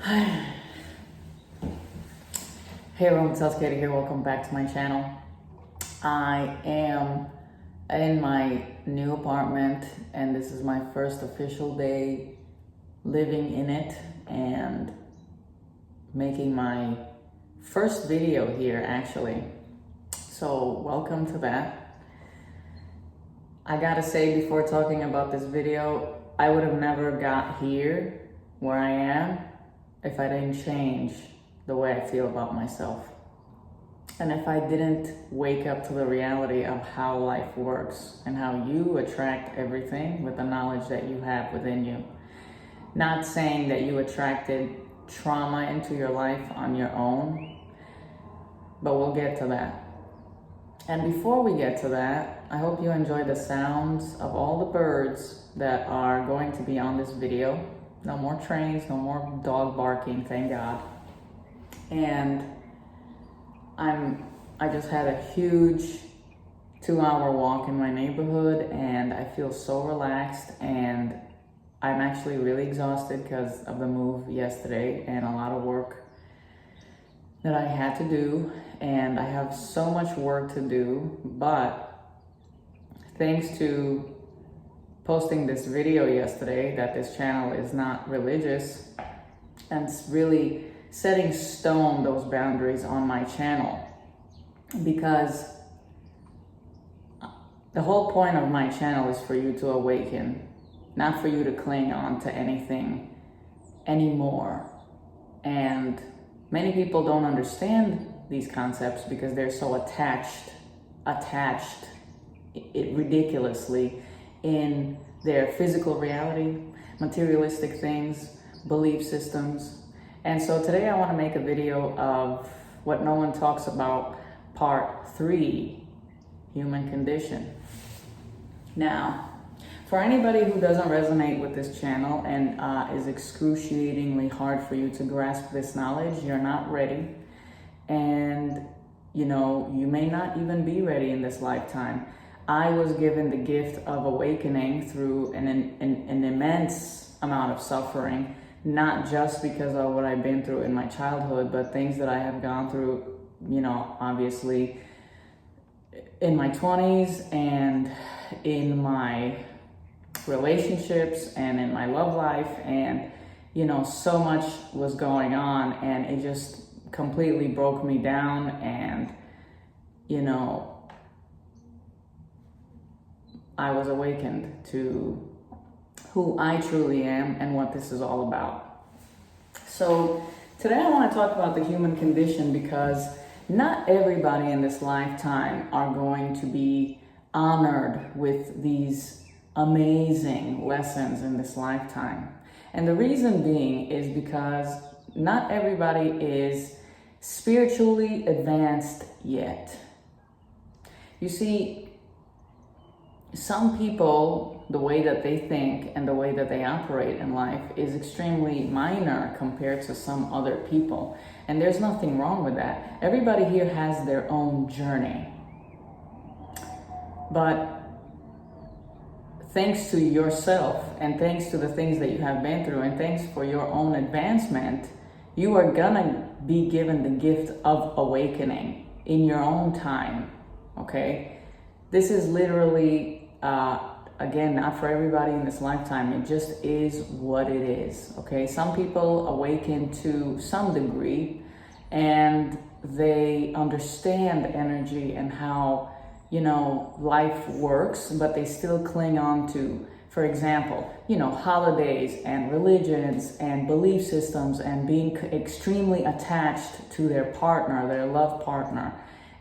Hey everyone, it's Katie here. Welcome back to my channel. I am in my new apartment and this is my first official day living in it and making my first video here actually. So welcome to that. I gotta say before talking about this video, I would have never got here where I am if I didn't change the way I feel about myself. And if I didn't wake up to the reality of how life works and how you attract everything with the knowledge that you have within you. Not saying that you attracted trauma into your life on your own, but we'll get to that. And before we get to that, I hope you enjoy the sounds of all the birds that are going to be on this video. No more trains, no more dog barking, thank God. And I just had a huge 2-hour walk in my neighborhood and I feel so relaxed, and I'm actually really exhausted because of the move yesterday and a lot of work that I had to do, and I have so much work to do, but thanks to posting this video yesterday that this channel is not religious and it's really setting stone those boundaries on my channel, because the whole point of my channel is for you to awaken, not for you to cling on to anything anymore. And many people don't understand these concepts because they're so attached ridiculously in their physical reality, materialistic things, belief systems. And so today I want to make a video of what no one talks about, part 3, human condition. Now, for anybody who doesn't resonate with this channel and is excruciatingly hard for you to grasp this knowledge, you're not ready. And you may not even be ready in this lifetime. I was given the gift of awakening through an immense amount of suffering, not just because of what I've been through in my childhood, but things that I have gone through, obviously in my 20s and in my relationships and in my love life. And, so much was going on and it just completely broke me down. And, I was awakened to who I truly am and what this is all about. So today I want to talk about the human condition because not everybody in this lifetime are going to be honored with these amazing lessons in this lifetime. And the reason being is because not everybody is spiritually advanced yet. You see, some people, the way that they think and the way that they operate in life is extremely minor compared to some other people. And there's nothing wrong with that. Everybody here has their own journey. But thanks to yourself and thanks to the things that you have been through and thanks for your own advancement, you are gonna be given the gift of awakening in your own time, okay? This is literally, again, not for everybody in this lifetime. It just is what it is, okay? Some people awaken to some degree and they understand energy and how, life works, but they still cling on to, for example, holidays and religions and belief systems and being extremely attached to their partner, their love partner,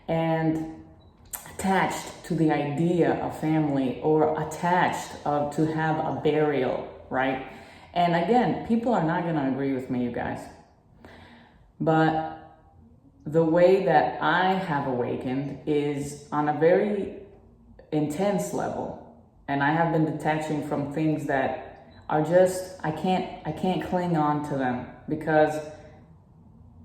and attached to the idea of family, or attached to have a burial, right? And again, people are not going to agree with me, you guys. But the way that I have awakened is on a very intense level. And I have been detaching from things that are just, I can't cling on to them, because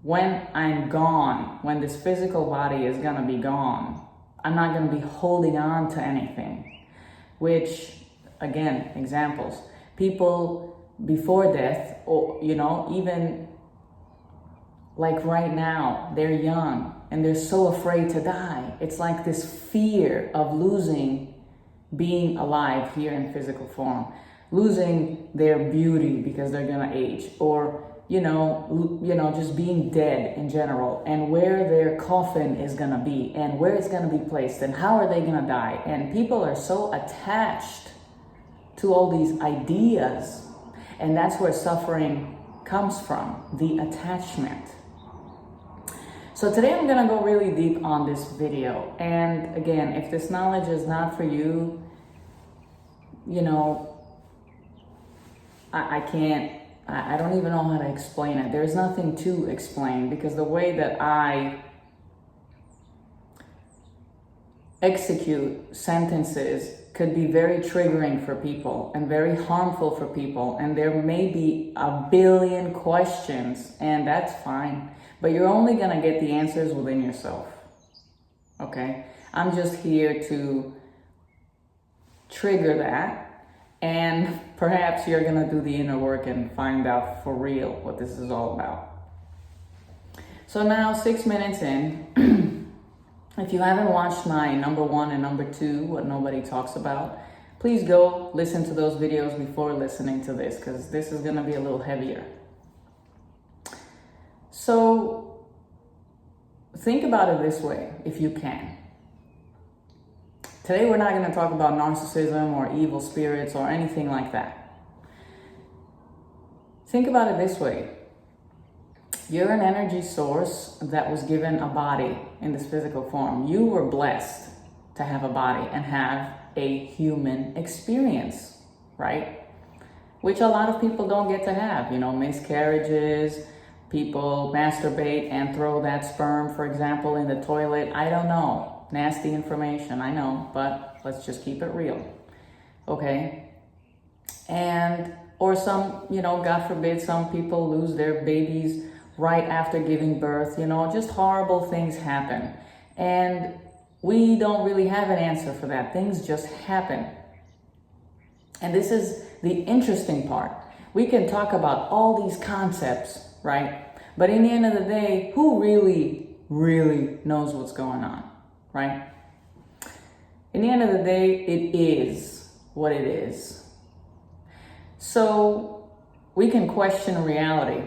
when I'm gone, when this physical body is going to be gone, I'm not going to be holding on to anything, which, again, examples, people before death, or, even Like right now, they're young and they're so afraid to die. It's like this fear of losing being alive here in physical form, losing their beauty because they're gonna age, or just being dead in general, and where their coffin is gonna be and where it's gonna be placed and how are they gonna die. And people are so attached to all these ideas, and that's where suffering comes from, the attachment. So today I'm gonna go really deep on this video. And again, if this knowledge is not for you, I don't even know how to explain it. There's nothing to explain, because the way that I execute sentences could be very triggering for people and very harmful for people. And there may be a billion questions, and that's fine. But you're only gonna get the answers within yourself, okay? I'm just here to trigger that, and perhaps you're gonna do the inner work and find out for real what this is all about. So now, 6 minutes in, if you haven't watched my number 1 and number 2, what nobody talks about, please go listen to those videos before listening to this, because this is gonna be a little heavier. So think about it this way, if you can. Today we're not going to talk about narcissism or evil spirits or anything like that. Think about it this way. You're an energy source that was given a body in this physical form. You were blessed to have a body and have a human experience, right? Which a lot of people don't get to have. Miscarriages, people masturbate and throw that sperm, for example, in the toilet. I don't know. Nasty information, I know, but let's just keep it real, okay? Or some, God forbid, some people lose their babies right after giving birth, just horrible things happen. And we don't really have an answer for that. Things just happen. And this is the interesting part. We can talk about all these concepts, right? But in the end of the day, who really, really knows what's going on? Right? In the end of the day, it is what it is. So we can question reality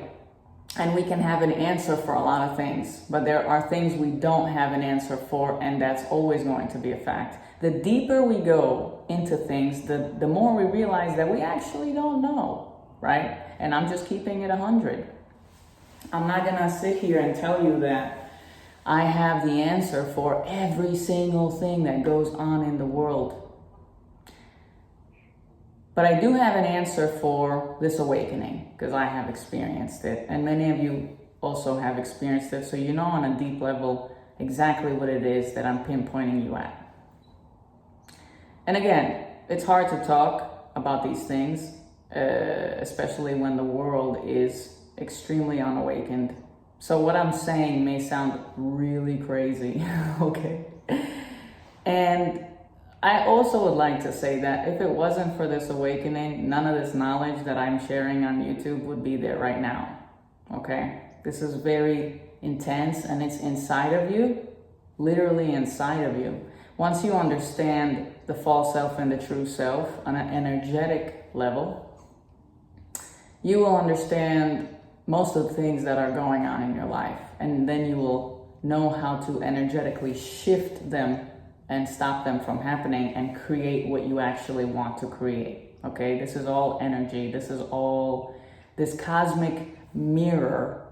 and we can have an answer for a lot of things, but there are things we don't have an answer for, and that's always going to be a fact. The deeper we go into things, the more we realize that we actually don't know, right? And I'm just keeping it 100. I'm not gonna sit here and tell you that I have the answer for every single thing that goes on in the world. But I do have an answer for this awakening, because I have experienced it. And many of you also have experienced it. So you know on a deep level exactly what it is that I'm pinpointing you at. And again, it's hard to talk about these things, especially when the world is extremely unawakened. So what I'm saying may sound really crazy, okay? And I also would like to say that if it wasn't for this awakening, none of this knowledge that I'm sharing on YouTube would be there right now, okay? This is very intense, and it's inside of you, literally inside of you. Once you understand the false self and the true self on an energetic level, you will understand most of the things that are going on in your life, and then you will know how to energetically shift them and stop them from happening and create what you actually want to create. Okay, this is all energy. This is all this cosmic mirror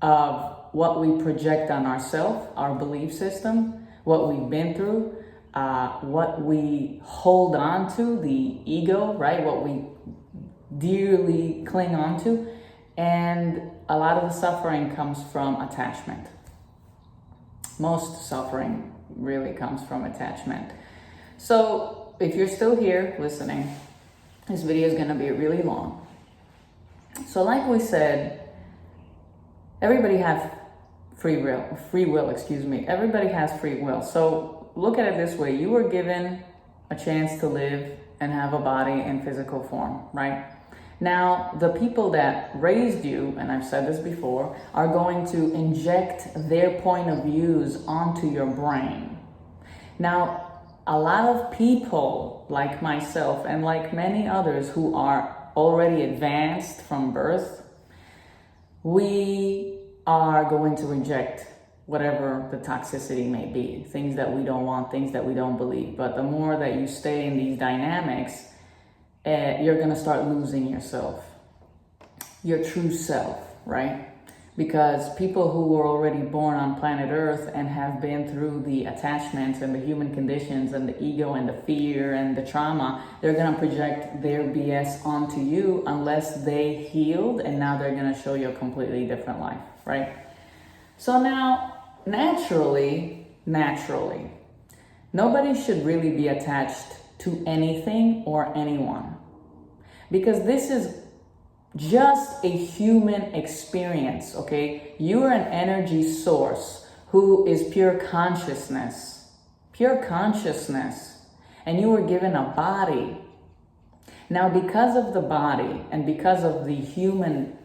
of what we project on ourselves, our belief system, what we've been through, what we hold on to, the ego, right? What we dearly cling on to. And a lot of the suffering comes from attachment. Most suffering really comes from attachment. So if you're still here listening, this video is going to be really long. So like we said, everybody has free will. Everybody has free will. So look at it this way. You were given a chance to live and have a body in physical form, right? Now, the people that raised you, and I've said this before, are going to inject their point of views onto your brain. Now, a lot of people like myself and like many others who are already advanced from birth, we are going to inject whatever the toxicity may be, things that we don't want, things that we don't believe. But the more that you stay in these dynamics, you're going to start losing yourself, your true self, right? Because people who were already born on planet Earth and have been through the attachments and the human conditions and the ego and the fear and the trauma, they're going to project their BS onto you unless they healed, and now they're going to show you a completely different life, right? So now, naturally, nobody should really be attached to anything or anyone, because this is just a human experience, okay? You are an energy source who is pure consciousness, and you were given a body. Now, because of the body and because of the human,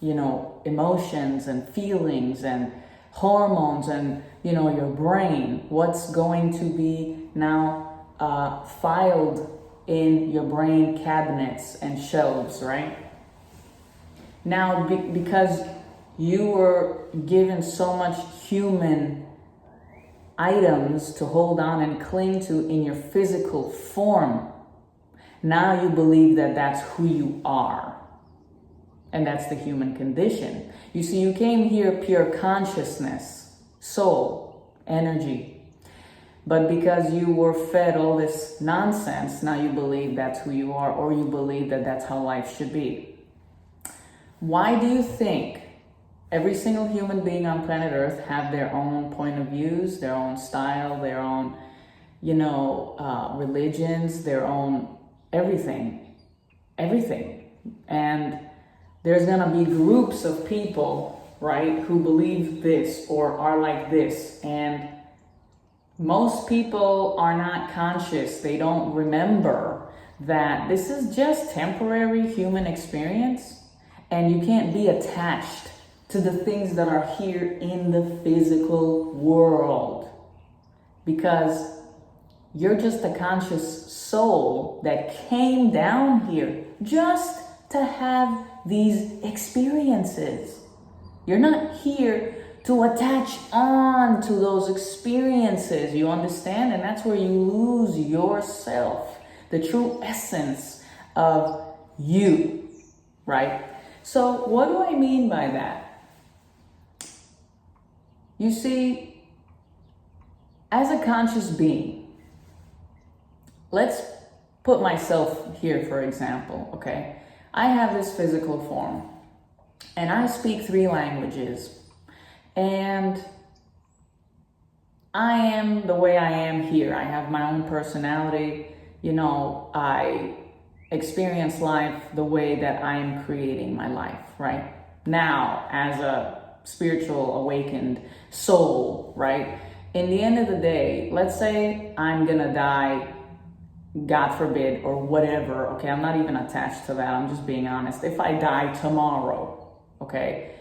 emotions and feelings and hormones and, your brain, what's going to be now filed in your brain cabinets and shelves, right? Now, because you were given so much human items to hold on and cling to in your physical form, now you believe that that's who you are. And that's the human condition. You see, you came here pure consciousness, soul, energy. But because you were fed all this nonsense, now you believe that's who you are, or you believe that that's how life should be. Why do you think every single human being on planet Earth have their own point of views, their own style, their own, religions, their own everything? And there's going to be groups of people, right, who believe this or are like this. And most people are not conscious. They don't remember that this is just temporary human experience. And you can't be attached to the things that are here in the physical world, because you're just a conscious soul that came down here just to have these experiences. You're not here to attach on to those experiences, you understand? And that's where you lose yourself, the true essence of you, right? So what do I mean by that? You see, as a conscious being, let's put myself here, for example, okay? I have this physical form, and I speak 3 languages, and I am the way I am here. I have my own personality, I experience life the way that I am creating my life, right? Now, as a spiritual awakened soul, right? In the end of the day, let's say I'm gonna die, God forbid, or whatever, okay? I'm not even attached to that, I'm just being honest. If I die tomorrow, okay,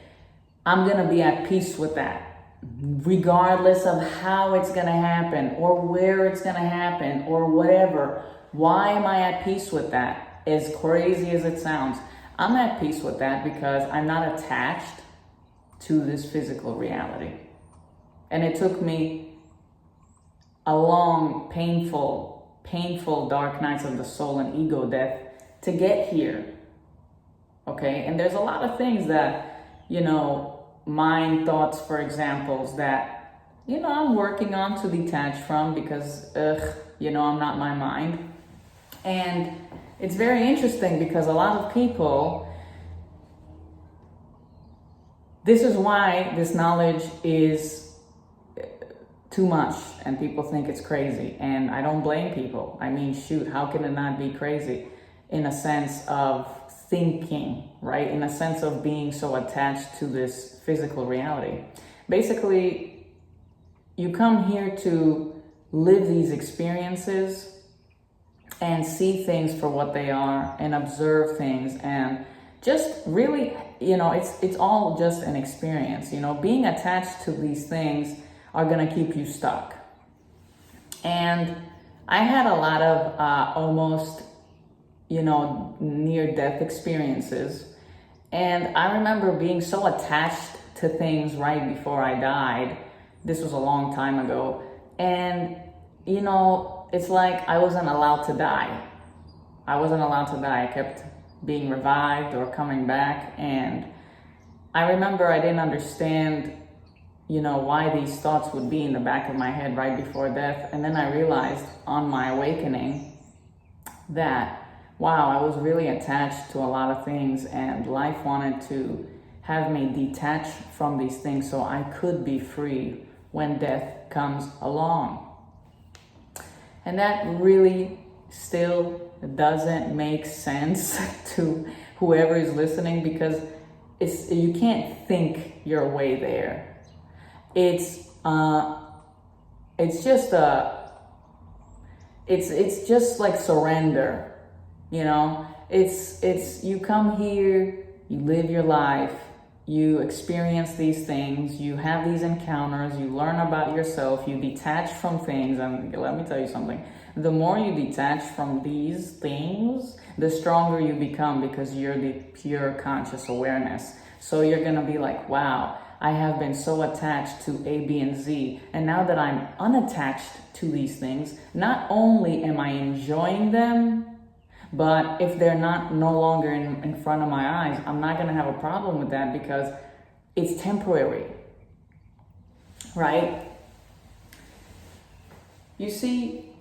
I'm gonna be at peace with that, regardless of how it's gonna happen or where it's gonna happen or whatever. Why am I at peace with that? As crazy as it sounds, I'm at peace with that because I'm not attached to this physical reality. And it took me a long, painful dark nights of the soul and ego death to get here. Okay? And there's a lot of things that, mind thoughts, for examples, that, I'm working on to detach from because, I'm not my mind. And it's very interesting because a lot of people, this is why this knowledge is too much and people think it's crazy. And I don't blame people. I mean, shoot, how can it not be crazy in a sense of thinking, right? In a sense of being so attached to this physical reality. Basically, you come here to live these experiences and see things for what they are and observe things and just really, it's all just an experience. Being attached to these things are going to keep you stuck. And I had a lot of almost, near death experiences. And I remember being so attached to things right before I died. This was a long time ago. And, it's like I wasn't allowed to die. I wasn't allowed to die. I kept being revived or coming back. And I remember I didn't understand, why these thoughts would be in the back of my head right before death. And then I realized on my awakening that, wow, I was really attached to a lot of things, and life wanted to have me detach from these things so I could be free when death comes along. And that really still doesn't make sense to whoever is listening, because you can't think your way there. It's just like surrender. It's you come here, you live your life, you experience these things, you have these encounters, you learn about yourself, you detach from things. And let me tell you something, the more you detach from these things, the stronger you become, because you're the pure conscious awareness. So you're gonna be like, wow, I have been so attached to A, B, and Z. And now that I'm unattached to these things, not only am I enjoying them, but if they're no longer in front of my eyes, I'm not going to have a problem with that, because it's temporary, right? You see,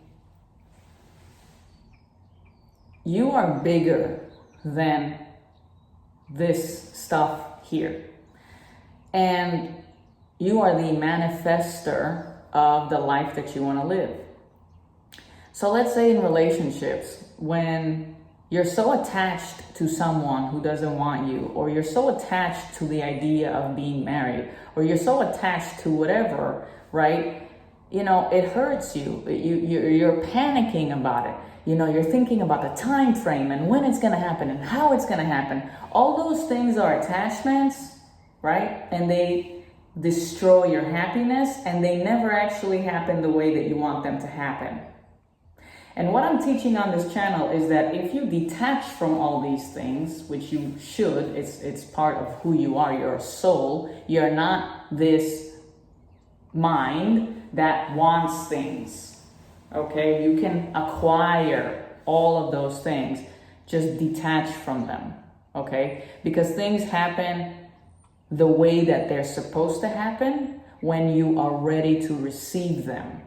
you are bigger than this stuff here. And you are the manifester of the life that you want to live. So let's say in relationships, when you're so attached to someone who doesn't want you, or you're so attached to the idea of being married, or you're so attached to whatever, right? It hurts you. You're panicking about it. You're thinking about the time frame and when it's going to happen and how it's going to happen. All those things are attachments, right? And they destroy your happiness, and they never actually happen the way that you want them to happen. And what I'm teaching on this channel is that if you detach from all these things, which you should, it's part of who you are, you're a soul, you're not this mind that wants things, okay? You can acquire all of those things, just detach from them, okay? Because things happen the way that they're supposed to happen when you are ready to receive them.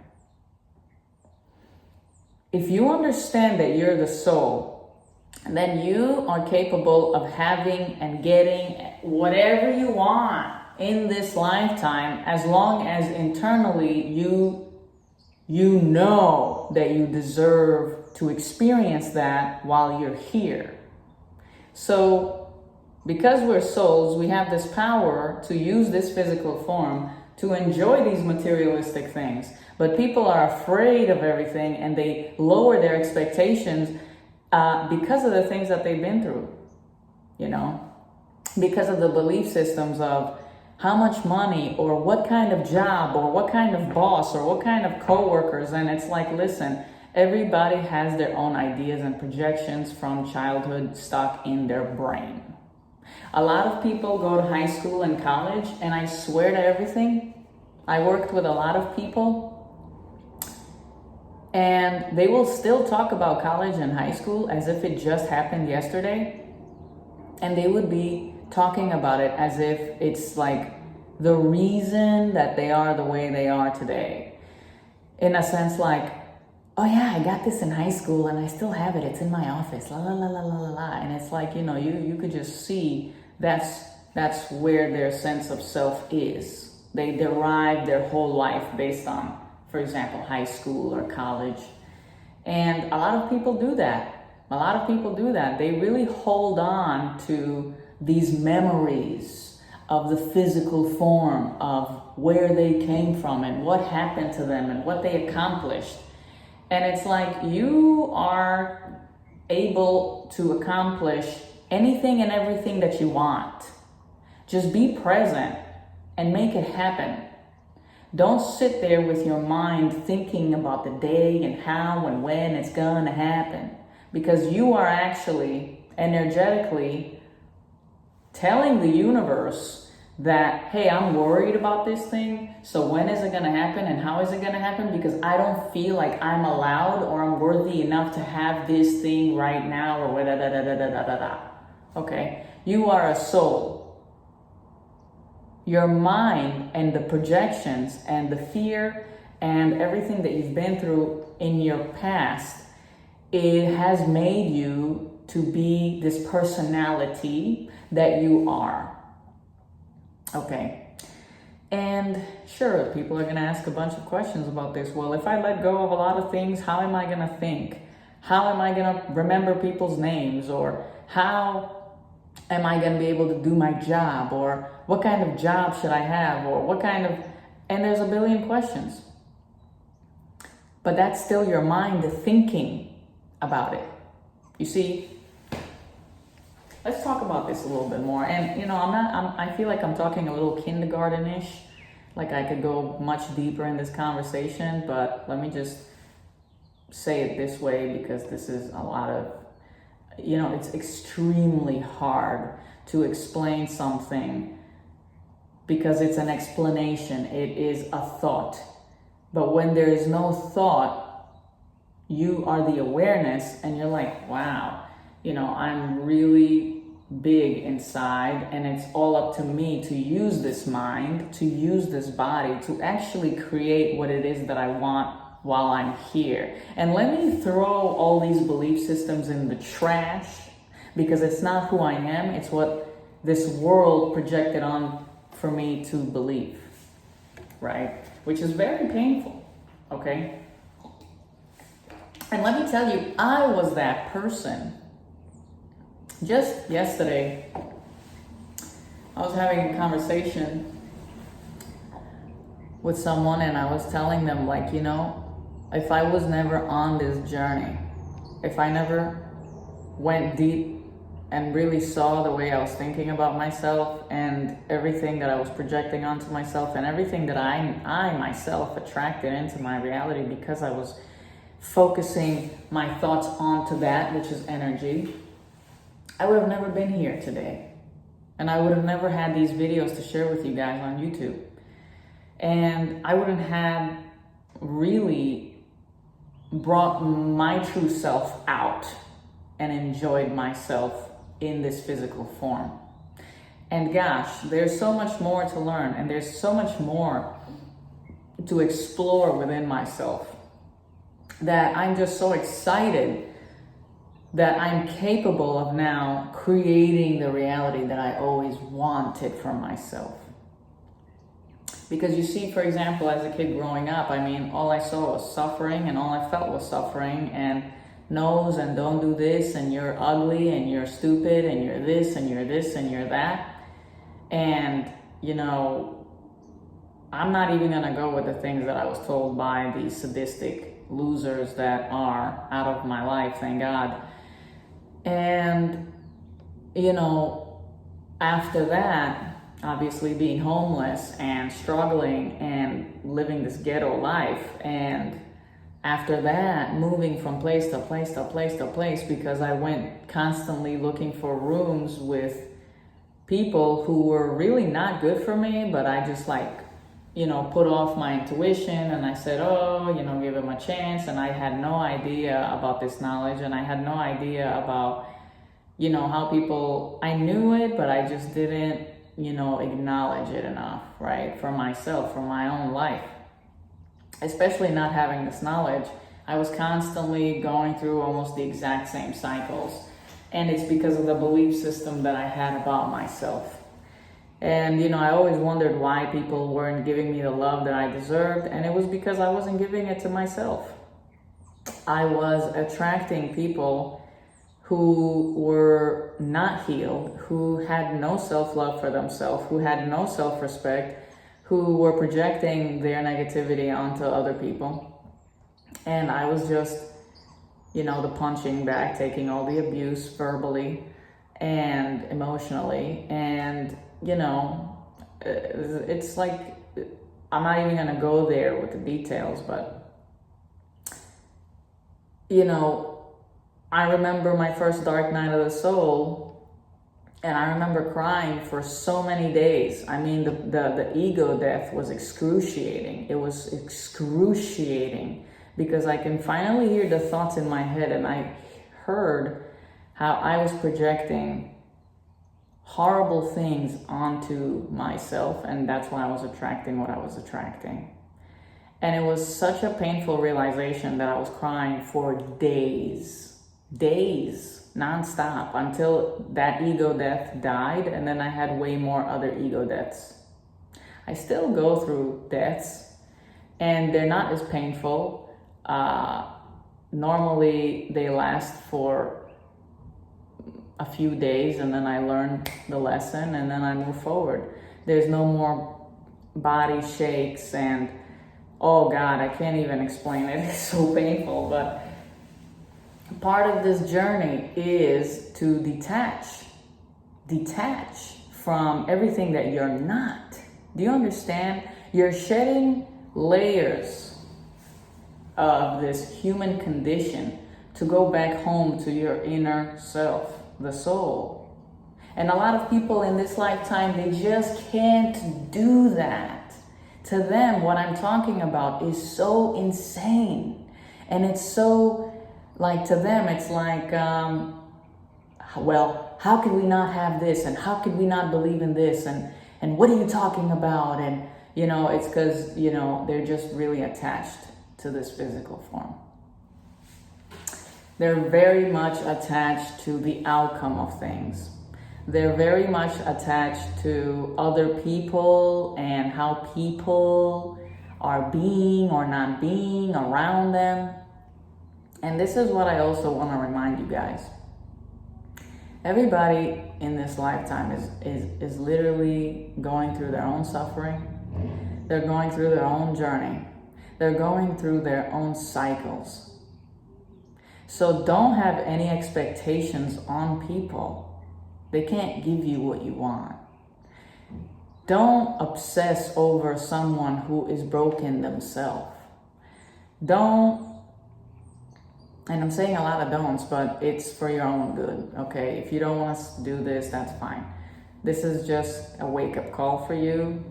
If you understand that you're the soul, then you are capable of having and getting whatever you want in this lifetime, as long as internally you know that you deserve to experience that while you're here. So because we're souls, we have this power to use this physical form to enjoy these materialistic things. But people are afraid of everything, and they lower their expectations because of the things that they've been through, because of the belief systems of how much money, or what kind of job, or what kind of boss, or what kind of coworkers. And it's like, listen, everybody has their own ideas and projections from childhood stuck in their brain. A lot of people go to high school and college, and I swear to everything, I worked with a lot of people, and they will still talk about college and high school as if it just happened yesterday. And they would be talking about it as if it's like the reason that they are the way they are today. In a sense, like, oh yeah, I got this in high school and I still have it. It's in my office, la la la la la la la. And it's like, you could just see that's where their sense of self is. They derive their whole life based on, for example, high school or college. And a lot of people do that. They really hold on to these memories of the physical form of where they came from and what happened to them and what they accomplished. And it's like you are able to accomplish anything and everything that you want. Just be present and make it happen. Don't sit there with your mind thinking about the day and how and when it's gonna happen, because you are actually energetically telling the universe that, hey, I'm worried about this thing, so when is it gonna happen and how is it gonna happen? Because I don't feel like I'm allowed or I'm worthy enough to have this thing right now, or da da da da da da da. Okay? You are a soul. Your mind and the projections and the fear and everything that you've been through in your past, it has made you to be this personality that you are. Okay. And sure, people are going to ask a bunch of questions about this. Well, if I let go of a lot of things, how am I going to think? How am I going to remember people's names? Or how am I going to be able to do my job? Or what kind of job should I have? Or what kind of... And there's a billion questions. But that's still your mind thinking about it. You see, let's talk about this a little bit more. And, you know, I feel like I'm talking a little kindergarten-ish. Like I could go much deeper in this conversation, but let me just say it this way, because this is a lot of... You know, it's extremely hard to explain something because it's an explanation. It is a thought. But when there is no thought, you are the awareness and you're like, wow, you know, I'm really big inside, and it's all up to me to use this mind, to use this body, to actually create what it is that I want while I'm here. And let me throw all these belief systems in the trash, because it's not who I am, it's what this world projected on for me to believe, right? Which is very painful, okay? And let me tell you, I was that person. Just yesterday, I was having a conversation with someone, and I was telling them, like, you know, if I was never on this journey, if I never went deep and really saw the way I was thinking about myself and everything that I was projecting onto myself and everything that I myself attracted into my reality, because I was focusing my thoughts onto that, which is energy, I would have never been here today. And I would have never had these videos to share with you guys on YouTube. And I wouldn't have really brought my true self out and enjoyed myself in this physical form. And gosh, there's so much more to learn, and there's so much more to explore within myself, that I'm just so excited that I'm capable of now creating the reality that I always wanted for myself. Because you see, for example, as a kid growing up, I mean, all I saw was suffering, and all I felt was suffering, and no's, and don't do this, and you're ugly, and you're stupid, and you're this, and you're this, and you're that. And, you know, I'm not even gonna go with the things that I was told by these sadistic losers that are out of my life, thank God. And, you know, after that, obviously being homeless and struggling and living this ghetto life, and after that moving from place to place to place to place, because I went constantly looking for rooms with people who were really not good for me, but I just, like, you know, put off my intuition, and I said, oh, you know, give him a chance. And I had no idea about this knowledge, and I had no idea about, you know, how people, I knew it, but I just didn't, you know, acknowledge it enough, right? For myself, for my own life. Especially not having this knowledge, I was constantly going through almost the exact same cycles. And it's because of the belief system that I had about myself. And, you know, I always wondered why people weren't giving me the love that I deserved. And it was because I wasn't giving it to myself. I was attracting people who were not healed, who had no self-love for themselves, who had no self-respect, who were projecting their negativity onto other people. And I was just, the punching bag, taking all the abuse verbally and emotionally. And, it's like, I'm not even going to go there with the details, but, I remember my first dark night of the soul, and I remember crying for so many days. I mean, the ego death was excruciating. It was excruciating because I can finally hear the thoughts in my head, and I heard how I was projecting horrible things onto myself, and that's why I was attracting what I was attracting. And it was such a painful realization that I was crying for days, nonstop, until that ego death died, and then I had way more other ego deaths. I still go through deaths, and they're not as painful. Normally, they last for a few days, and then I learn the lesson, and then I move forward. There's no more body shakes and, oh God, I can't even explain it. It's so painful. But part of this journey is to detach from everything that you're not. Do you understand? You're shedding layers of this human condition to go back home to your inner self, the soul. And a lot of people in this lifetime, they just can't do that. To them, what I'm talking about is so insane. And it's so, like, to them, it's like, well, how could we not have this? And how could we not believe in this? And what are you talking about? And, it's because, they're just really attached to this physical form. They're very much attached to the outcome of things. They're very much attached to other people and how people are being or not being around them. And this is what I also want to remind you guys. Everybody in this lifetime is literally going through their own suffering. They're going through their own journey. They're going through their own cycles. So don't have any expectations on people. They can't give you what you want. Don't obsess over someone who is broken themselves. Don't, and I'm saying a lot of don'ts, but it's for your own good, okay? If you don't want to do this, that's fine. This is just a wake-up call for you,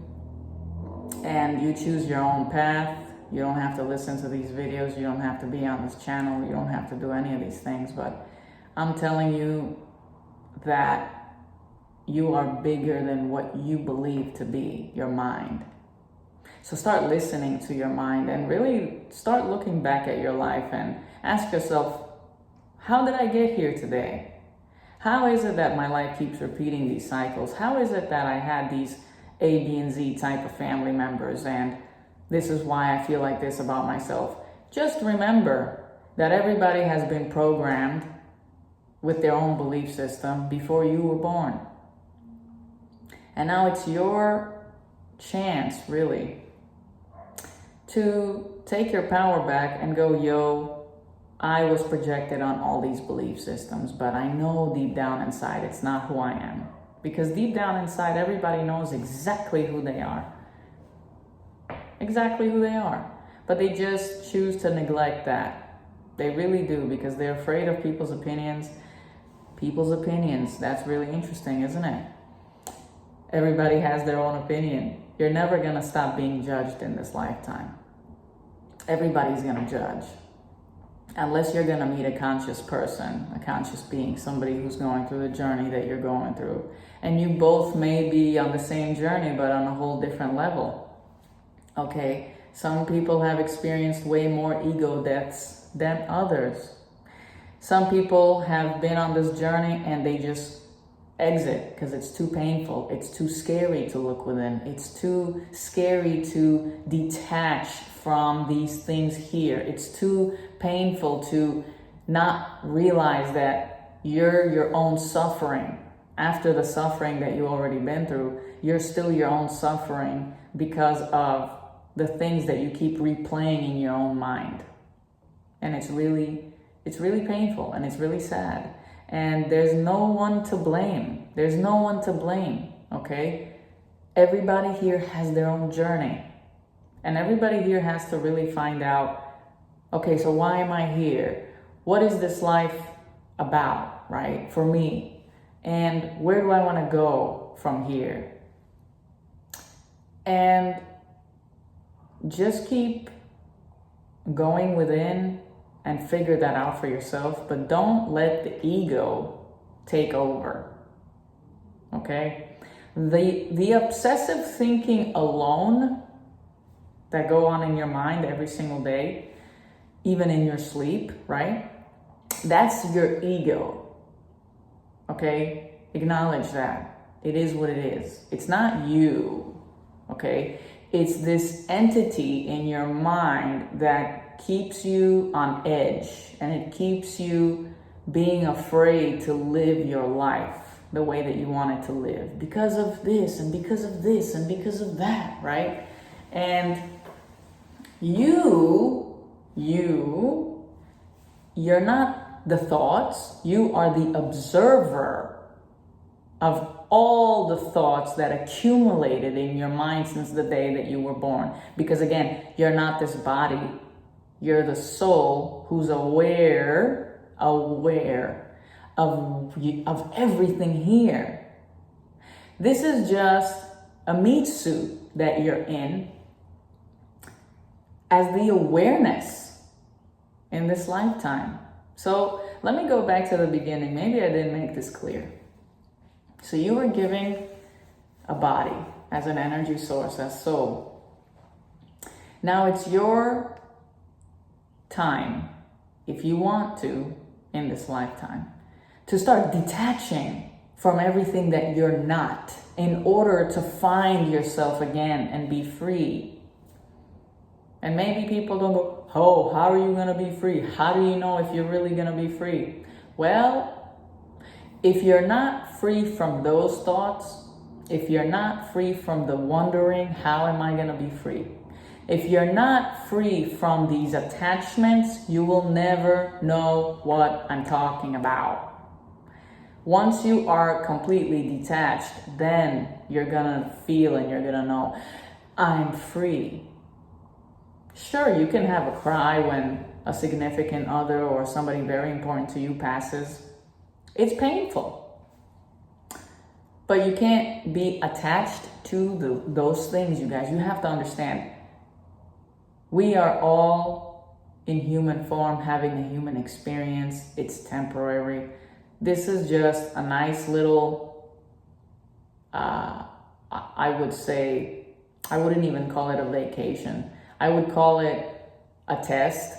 and you choose your own path. You don't have to listen to these videos. You don't have to be on this channel. You don't have to do any of these things. But I'm telling you that you are bigger than what you believe to be, your mind. So start listening to your mind and really start looking back at your life and ask yourself, how did I get here today? How is it that my life keeps repeating these cycles? How is it that I had these A, B, and Z type of family members, and this is why I feel like this about myself? Just remember that everybody has been programmed with their own belief system before you were born. And now it's your chance, really, to take your power back and go, yo, I was projected on all these belief systems, but I know deep down inside it's not who I am. Because deep down inside, everybody knows exactly who they are. Exactly who they are. But they just choose to neglect that. They really do, because they're afraid of people's opinions. People's opinions, that's really interesting, isn't it? Everybody has their own opinion. You're never going to stop being judged in this lifetime. Everybody's going to judge. Unless you're going to meet a conscious person, a conscious being, somebody who's going through the journey that you're going through. And you both may be on the same journey, but on a whole different level. Okay, some people have experienced way more ego deaths than others. Some people have been on this journey and they just exit because it's too painful. It's too scary to look within. It's too scary to detach from these things here. It's too painful to not realize that you're your own suffering. After the suffering that you've already been through, you're still your own suffering because of the things that you keep replaying in your own mind. And it's really painful, and it's really sad. And there's no one to blame. There's no one to blame, okay? Everybody here has their own journey. And everybody here has to really find out, okay, so why am I here? What is this life about, right? For me. And where do I want to go from here? And just keep going within and figure that out for yourself, but don't let the ego take over, okay? The obsessive thinking alone that go on in your mind every single day, even in your sleep, right? That's your ego, okay? Acknowledge that. It is what it is. It's not you, okay? It's this entity in your mind that keeps you on edge, and it keeps you being afraid to live your life the way that you want it to live because of this and because of this and because of that, right? And you're not the thoughts, you are the observer of all the thoughts that accumulated in your mind since the day that you were born. Because again, you're not this body, you're the soul who's aware of everything here. This is just a meat suit that you're in as the awareness in this lifetime. So let me go back to the beginning. Maybe I didn't make this clear. So you were giving a body as an energy source, as soul. Now it's your time, if you want to, in this lifetime, to start detaching from everything that you're not in order to find yourself again and be free. And maybe people don't go, oh, how are you going to be free? How do you know if you're really going to be free? Well, if you're not free from those thoughts, if you're not free from the wondering, how am I going to be free? If you're not free from these attachments, you will never know what I'm talking about. Once you are completely detached, then you're gonna feel and you're gonna know, I'm free. Sure, you can have a cry when a significant other or somebody very important to you passes. It's painful. But you can't be attached to those things, you guys. You have to understand, we are all in human form, having a human experience. It's temporary. This is just a nice little, I would say, I wouldn't even call it a vacation. I would call it a test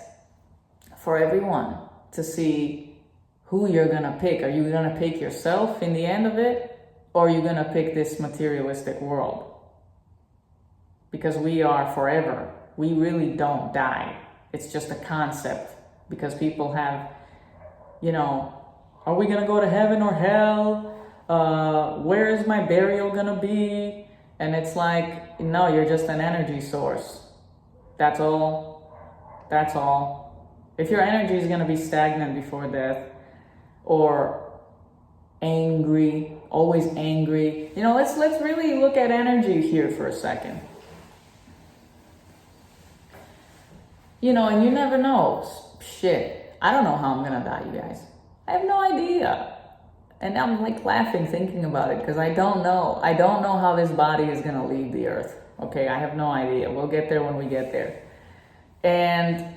for everyone to see who you're gonna pick. Are you gonna pick yourself in the end of it? Or are you gonna pick this materialistic world? Because we are forever. We really don't die. It's just a concept. Because people have, are we gonna go to heaven or hell? Where is my burial gonna be? And it's like, no, you're just an energy source. That's all. That's all. If your energy is gonna be stagnant before death, or angry, always angry, let's really look at energy here for a second. And you never know. Shit, I don't know how I'm gonna die, you guys. I have no idea. And I'm like laughing thinking about it because I don't know. I don't know how this body is gonna leave the earth. Okay, I have no idea. We'll get there when we get there. And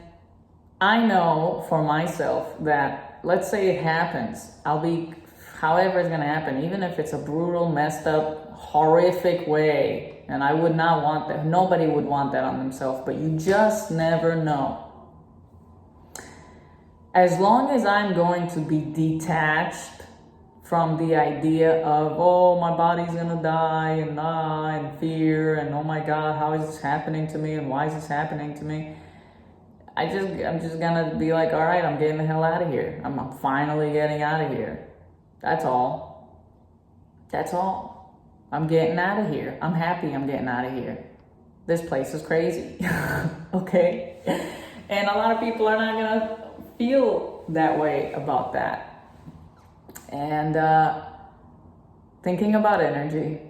I know for myself that, let's say it happens, I'll be, however it's gonna happen, even if it's a brutal, messed up, horrific way, and I would not want that. Nobody would want that on themselves, but you just never know. As long as I'm going to be detached from the idea of, oh, my body's gonna die and fear and oh my God, how is this happening to me and why is this happening to me? I'm just gonna be like, all right, I'm getting the hell out of here. I'm finally getting out of here. That's all. That's all. I'm getting out of here. I'm happy I'm getting out of here. This place is crazy. Okay? And a lot of people are not going to feel that way about that. And thinking about energy,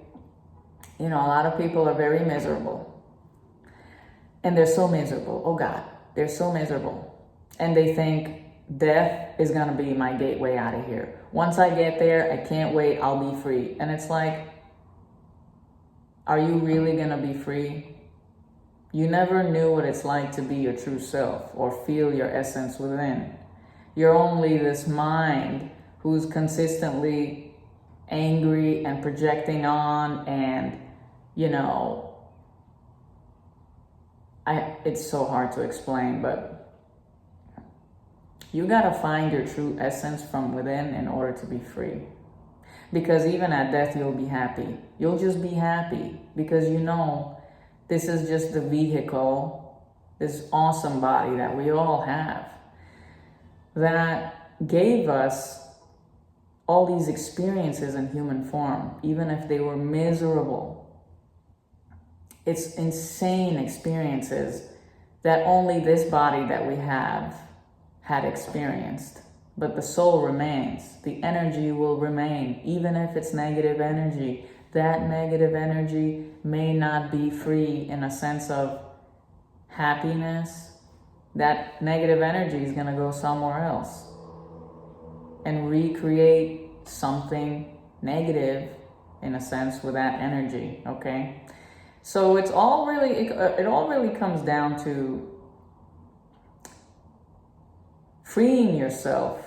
a lot of people are very miserable. And they're so miserable. Oh God, they're so miserable. And they think death is going to be my gateway out of here. Once I get there, I can't wait, I'll be free. And it's like, are you really going to be free? You never knew what it's like to be your true self or feel your essence within. You're only this mind who's consistently angry and projecting on, and it's so hard to explain, but you gotta find your true essence from within in order to be free. Because even at death, you'll be happy. You'll just be happy because this is just the vehicle, this awesome body that we all have, that gave us all these experiences in human form, even if they were miserable. It's insane experiences that only this body that we have had experienced. But the soul remains. The energy will remain, even if it's negative energy. That negative energy may not be free in a sense of happiness. That negative energy is going to go somewhere else and recreate something negative in a sense with that energy, okay? So it all really comes down to freeing yourself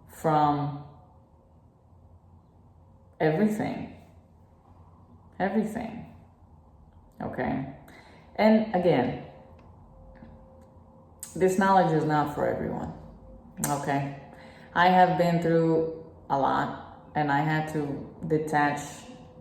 from everything, okay? And again, this knowledge is not for everyone, okay? I have been through a lot, and I had to detach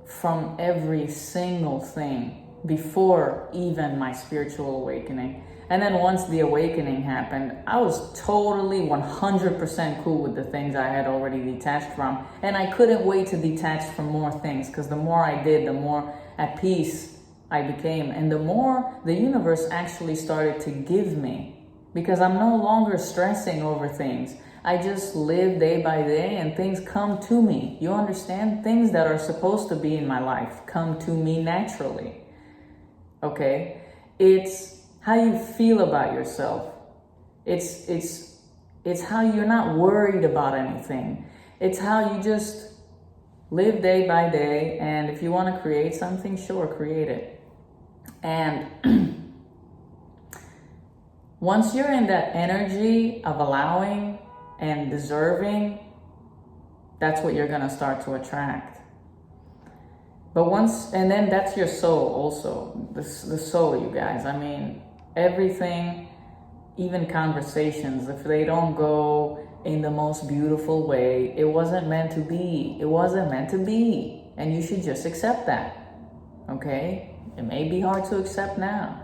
from every single thing before even my spiritual awakening. And then once the awakening happened, I was totally 100% cool with the things I had already detached from. And I couldn't wait to detach from more things, because the more I did, the more at peace I became. And the more the universe actually started to give me, because I'm no longer stressing over things. I just live day by day and things come to me. You understand? Things that are supposed to be in my life come to me naturally. Okay? It's how you feel about yourself. It's how you're not worried about anything. It's how you just live day by day, and if you want to create something, sure, create it. And once you're in that energy of allowing and deserving, that's what you're going to start to attract. And then that's your soul also, the soul, you guys. I mean, everything, even conversations, if they don't go in the most beautiful way, it wasn't meant to be. It wasn't meant to be. And you should just accept that, okay? It may be hard to accept now,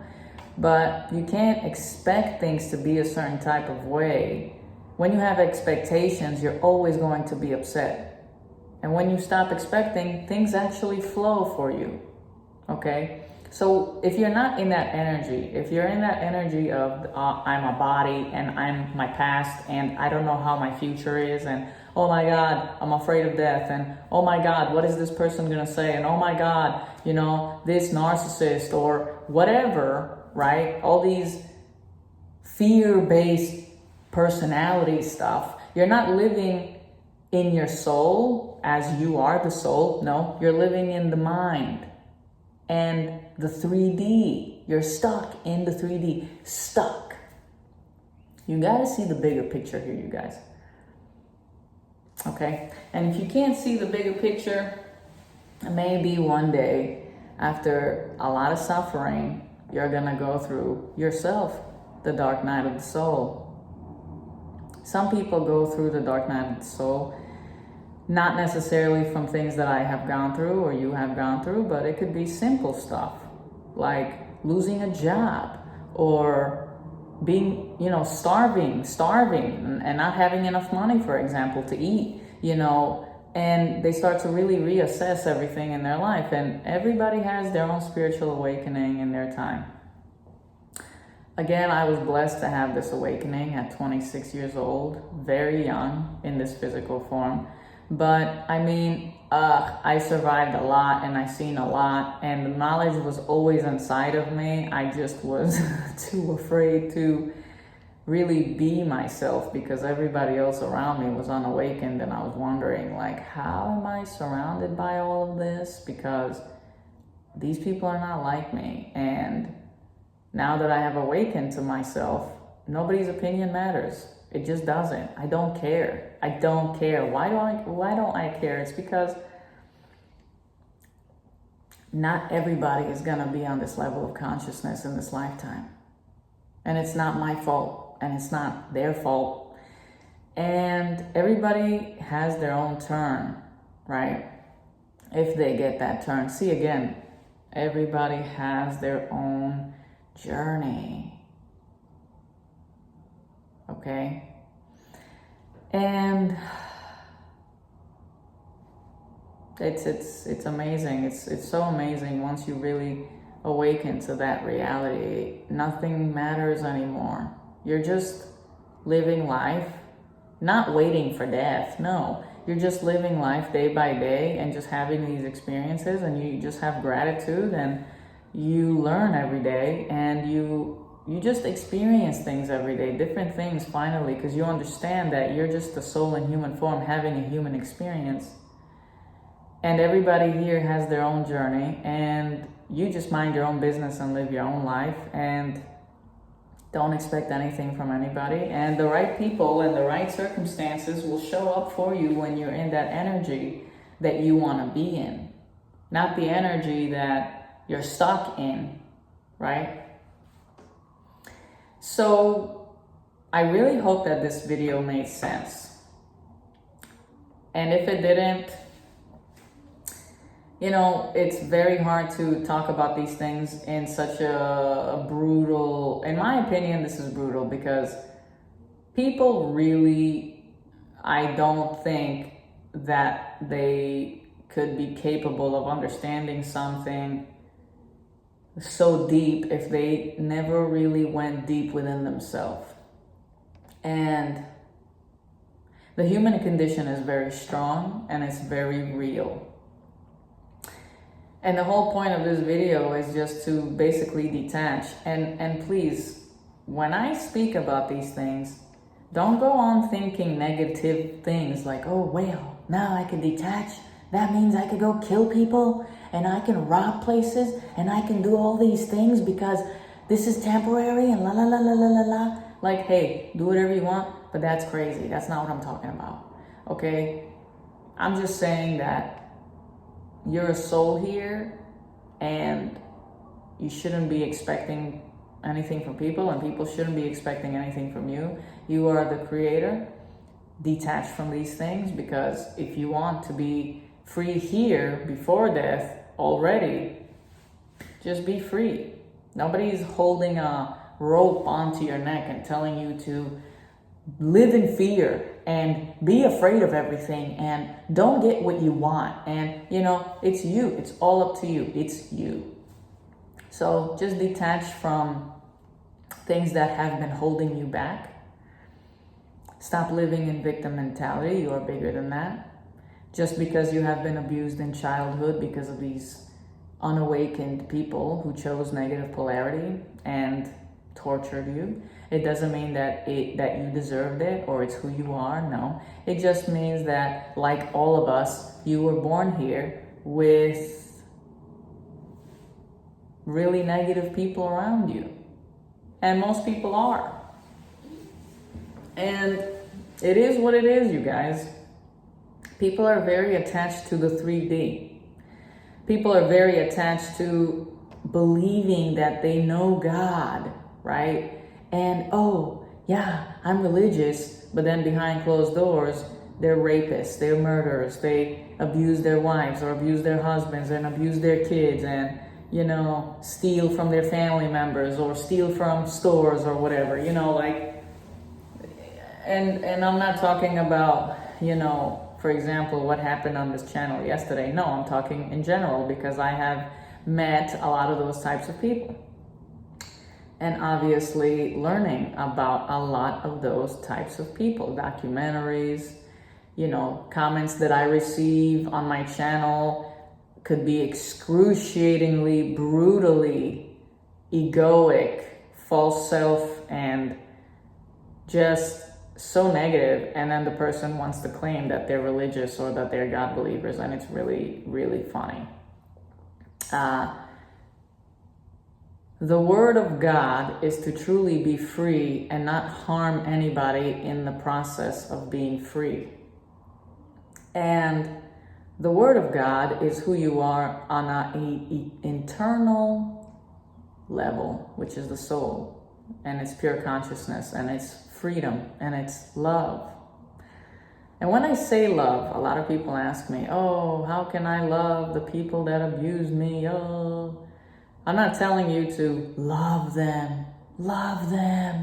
but you can't expect things to be a certain type of way. When you have expectations, you're always going to be upset. And when you stop expecting, things actually flow for you, okay? So if you're not in that energy, if you're in that energy of I'm a body and I'm my past and I don't know how my future is, and oh my God, I'm afraid of death, and oh my God, what is this person gonna say? And oh my God, this narcissist or whatever, right? All these fear-based personality stuff. You're not living in your soul as you are the soul. No, you're living in the mind and the 3D. You're stuck in the 3D. Stuck. You gotta see the bigger picture here, you guys. Okay? And if you can't see the bigger picture, maybe one day, after a lot of suffering, you're gonna go through yourself the dark night of the soul. Some people go through the dark night of the soul, not necessarily from things that I have gone through or you have gone through, but it could be simple stuff like losing a job or being, starving and not having enough money, for example, to eat, and they start to really reassess everything in their life. And everybody has their own spiritual awakening in their time. Again, I was blessed to have this awakening at 26 years old, very young in this physical form. But I mean, I survived a lot and I seen a lot, and the knowledge was always inside of me. I just was too afraid to really be myself because everybody else around me was unawakened, and I was wondering, like, how am I surrounded by all of this? Because these people are not like me. And now that I have awakened to myself, nobody's opinion matters. It just doesn't. I don't care. I don't care. Why don't I care? It's because not everybody is gonna be on this level of consciousness in this lifetime. And it's not my fault, and it's not their fault. And everybody has their own turn, right? If they get that turn. See, again, everybody has their own journey. Okay? And it's amazing. It's so amazing once you really awaken to that reality. Nothing matters anymore. You're just living life, not waiting for death. No, you're just living life day by day and just having these experiences, and you just have gratitude, and you learn every day, and you just experience things every day, different things finally, because you understand that you're just a soul in human form having a human experience. And everybody here has their own journey, and you just mind your own business and live your own life, and don't expect anything from anybody. And the right people and the right circumstances will show up for you when you're in that energy that you want to be in, not the energy that you're stuck in, right? So I really hope that this video made sense. And if it didn't, you know, it's very hard to talk about these things in such a brutal, in my opinion, this is brutal, because people really, I don't think that they could be capable of understanding something so deep if they never really went deep within themselves. And the human condition is very strong, and it's very real. And the whole point of this video is just to basically detach. And please, when I speak about these things, don't go on thinking negative things like, oh, well, now I can detach. That means I could go kill people, and I can rob places, and I can do all these things because this is temporary, and la la la la la la la. Like, hey, do whatever you want, but that's crazy. That's not what I'm talking about, okay? I'm just saying that you're a soul here, and you shouldn't be expecting anything from people, and people shouldn't be expecting anything from you. You are the creator. Detach from these things, because if you want to be free here before death already, just be free. Nobody's holding a rope onto your neck and telling you to live in fear and be afraid of everything and don't get what you want. And, you know, it's you. It's all up to you. It's you. So just detach from things that have been holding you back. Stop living in victim mentality. You are bigger than that. Just because you have been abused in childhood because of these unawakened people who chose negative polarity and tortured you, it doesn't mean that you deserved it or it's who you are. No, it just means that, like all of us, you were born here with really negative people around you, and most people are. And it is what it is, you guys. People are very attached to the 3D. People are very attached to believing that they know God, right? And, oh, yeah, I'm religious, but then behind closed doors, they're rapists, they're murderers, they abuse their wives or abuse their husbands and abuse their kids and, you know, steal from their family members or steal from stores or whatever, you know, like, and I'm not talking about, you know, for example, what happened on this channel yesterday. No, I'm talking in general, because I have met a lot of those types of people. and obviously learning about a lot of those types of people, documentaries, comments that I receive on my channel could be excruciatingly, brutally egoic, false self, and just so negative. And then the person wants to claim that they're religious or that they're God believers, and it's really, really funny. The word of God is to truly be free and not harm anybody in the process of being free. And the word of God is who you are on an internal level, which is the soul, and it's pure consciousness, and it's freedom, and it's love. And when I say love, a lot of people ask me, oh, how can I love the people that abuse me? Oh, I'm not telling you to love them. No,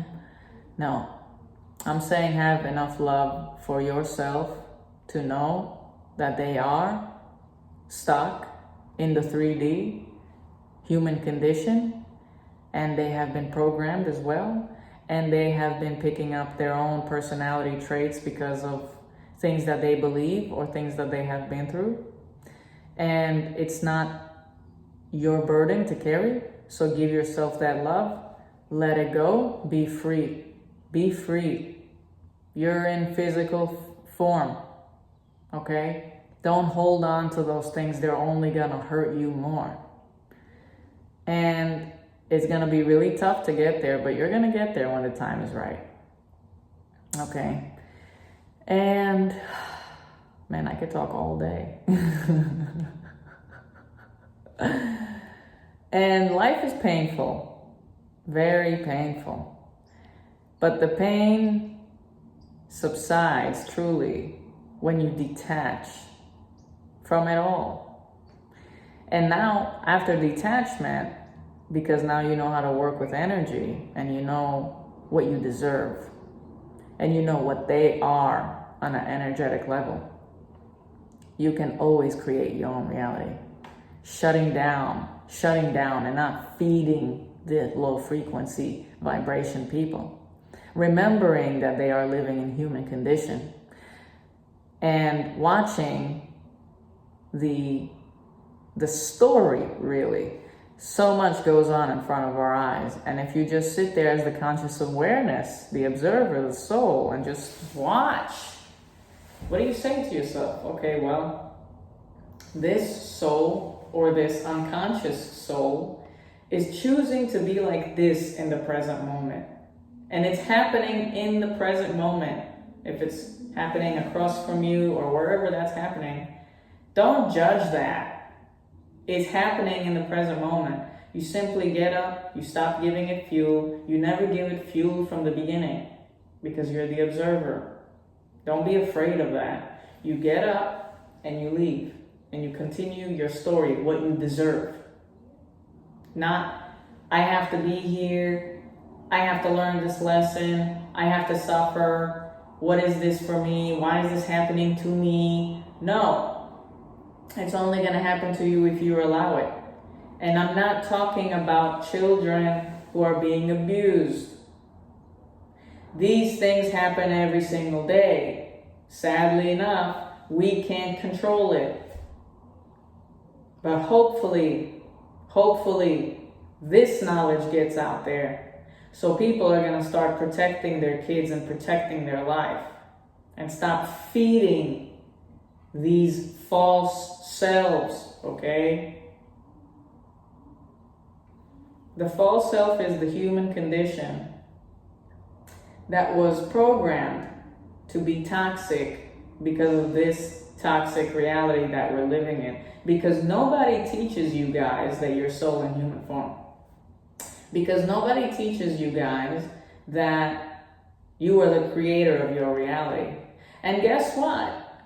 I'm saying have enough love for yourself to know that they are stuck in the 3D human condition, and they have been programmed as well, and they have been picking up their own personality traits because of things that they believe or things that they have been through. And it's not your burden to carry, so give yourself that love, let it go, be free. Be free. You're in physical form, okay? Don't hold on to those things. They're only gonna hurt you more. And it's gonna be really tough to get there, but you're gonna get there when the time is right, okay? And man, I could talk all day. And life is painful, very painful. But the pain subsides truly when you detach from it all. And now, after detachment, because now you know how to work with energy, and you know what you deserve, and you know what they are on an energetic level, you can always create your own reality. Shutting down and not feeding the low frequency vibration people. Remembering that they are living in human condition, and watching the story, really. So much goes on in front of our eyes, and if you just sit there as the conscious awareness, the observer, the soul, and just watch, what do you say to yourself? Okay, well, this soul or this unconscious soul is choosing to be like this in the present moment. And it's happening in the present moment. If it's happening across from you or wherever that's happening, don't judge that. It's happening in the present moment. You simply get up, you stop giving it fuel. You never give it fuel from the beginning because you're the observer. Don't be afraid of that. You get up and you leave and you continue your story, what you deserve. Not, I have to be here, I have to learn this lesson, I have to suffer, what is this for me, why is this happening to me? No, it's only going to happen to you if you allow it. And I'm not talking about children who are being abused. These things happen every single day. Sadly enough, we can't control it. But hopefully, this knowledge gets out there. So people are going to start protecting their kids and protecting their life. And stop feeding these false selves, okay? The false self is the human condition that was programmed to be toxic because of this toxic reality that we're living in. Because nobody teaches you guys that you're soul in human form. Because nobody teaches you guys that you are the creator of your reality. And guess what?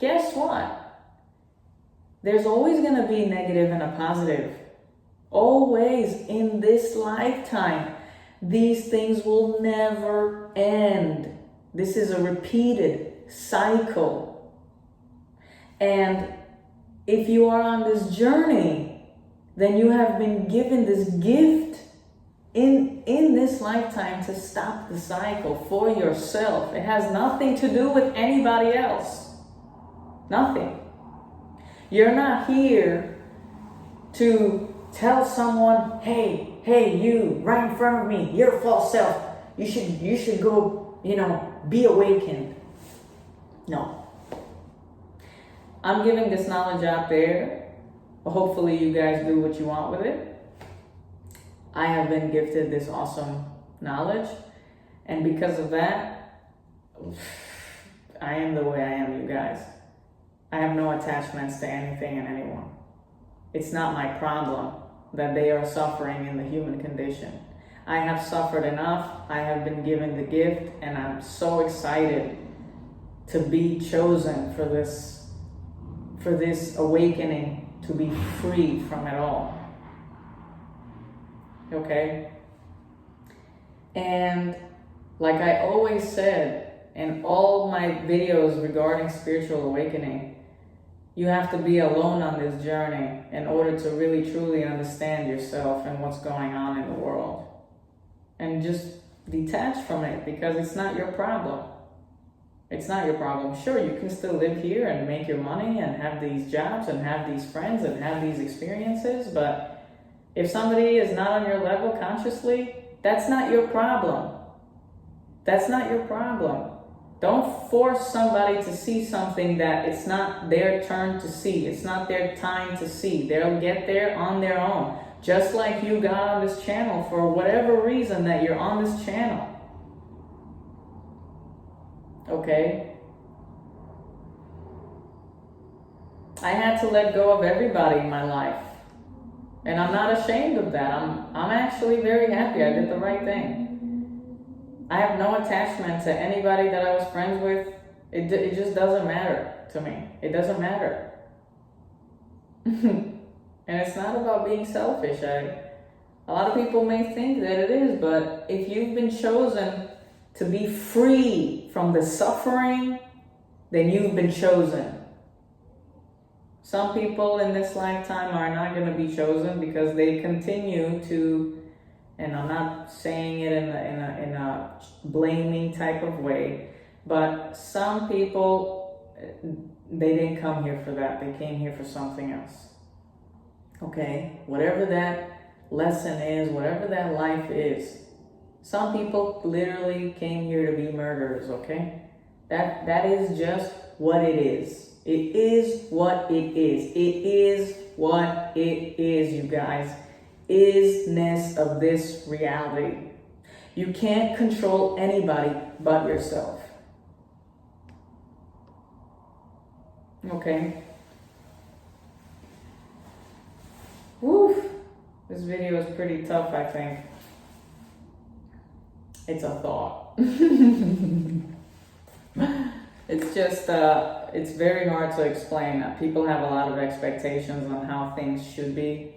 There's always going to be a negative and a positive. Always in this lifetime. These things will never end. This is a repeated cycle. And if you are on this journey, then you have been given this gift in this lifetime to stop the cycle for yourself. It has nothing to do with anybody else. Nothing. You're not here to tell someone, hey, you, right in front of me, your false self, you should go, be awakened. No. I'm giving this knowledge out there. Hopefully you guys do what you want with it. I have been gifted this awesome knowledge, and because of that, I am the way I am, you guys. I have no attachments to anything and anyone. It's not my problem that they are suffering in the human condition. I have suffered enough. I have been given the gift, and I'm so excited to be chosen for this awakening, to be free from it all. Okay? And like I always said in all my videos regarding spiritual awakening, you have to be alone on this journey in order to really truly understand yourself and what's going on in the world. And just detach from it, because it's not your problem. It's not your problem. Sure, you can still live here and make your money and have these jobs and have these friends and have these experiences, but if somebody is not on your level consciously, that's not your problem. That's not your problem. Don't force somebody to see something that it's not their turn to see. It's not their time to see. They'll get there on their own. Just like you got on this channel for whatever reason that you're on this channel. Okay? I had to let go of everybody in my life. And I'm not ashamed of that. I'm actually very happy I did the right thing. I have no attachment to anybody that I was friends with. It just doesn't matter to me. It doesn't matter. And it's not about being selfish. A lot of people may think that it is, but if you've been chosen to be free from the suffering, then you've been chosen. Some people in this lifetime are not going to be chosen because they continue to, and I'm not saying it in a blaming type of way, but some people, they didn't come here for that. They came here for something else. Okay? Whatever that lesson is, whatever that life is. Some people literally came here to be murderers, okay? That is just what it is. It is what it is. It is what it is, you guys. Isness of this reality. You can't control anybody but yourself. Okay? Woo! This video is pretty tough, I think. It's a thought. It's just, it's very hard to explain. People have a lot of expectations on how things should be.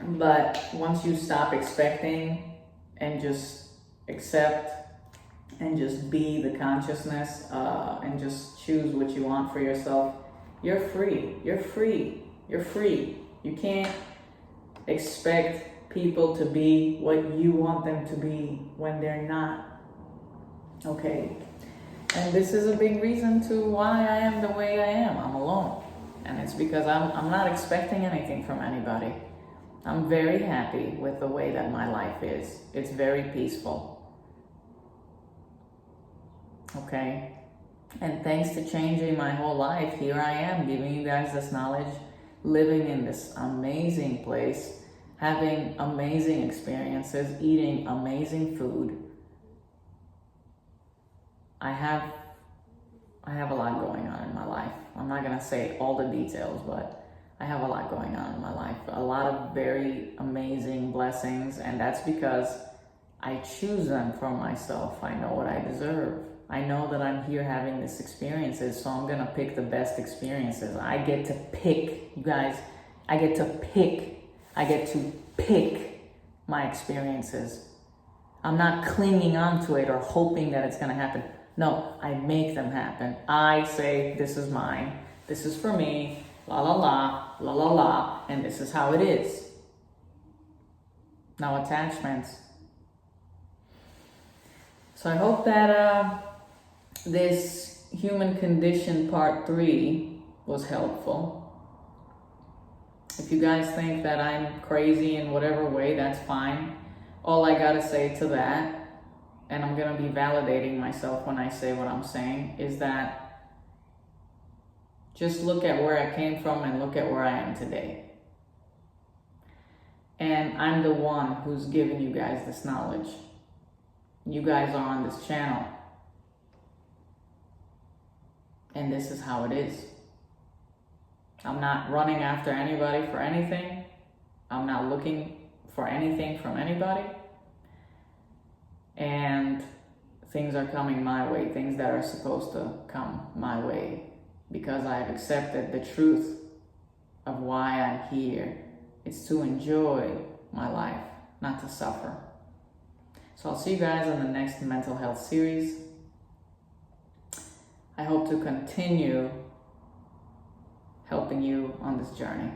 But once you stop expecting and just accept and just be the consciousness and just choose what you want for yourself, you're free. You're free. You're free. You can't expect people to be what you want them to be when they're not. Okay? And this is a big reason to why I am the way I am. I'm alone. And it's because I'm not expecting anything from anybody. I'm very happy with the way that my life is. It's very peaceful. Okay? And thanks to changing my whole life, here I am giving you guys this knowledge, living in this amazing place, having amazing experiences, eating amazing food. I have a lot going on in my life. I'm not going to say all the details, but I have a lot going on in my life. A lot of very amazing blessings, and that's because I choose them for myself. I know what I deserve. I know that I'm here having these experiences, so I'm going to pick the best experiences. I get to pick, you guys, I get to pick my experiences. I'm not clinging on to it or hoping that it's going to happen. No, I make them happen. I say, this is mine. This is for me. La, la, la, la, la, la. And this is how it is. Now, attachments. So I hope that this human condition part 3 was helpful. If you guys think that I'm crazy in whatever way, that's fine. All I gotta say to that, and I'm gonna be validating myself when I say what I'm saying, is that just look at where I came from and look at where I am today. And I'm the one who's giving you guys this knowledge. You guys are on this channel. And this is how it is. I'm not running after anybody for anything. I'm not looking for anything from anybody. And things are coming my way, things that are supposed to come my way, because I've accepted the truth of why I'm here. It's to enjoy my life, not to suffer. So I'll see you guys in the next mental health series. I hope to continue helping you on this journey.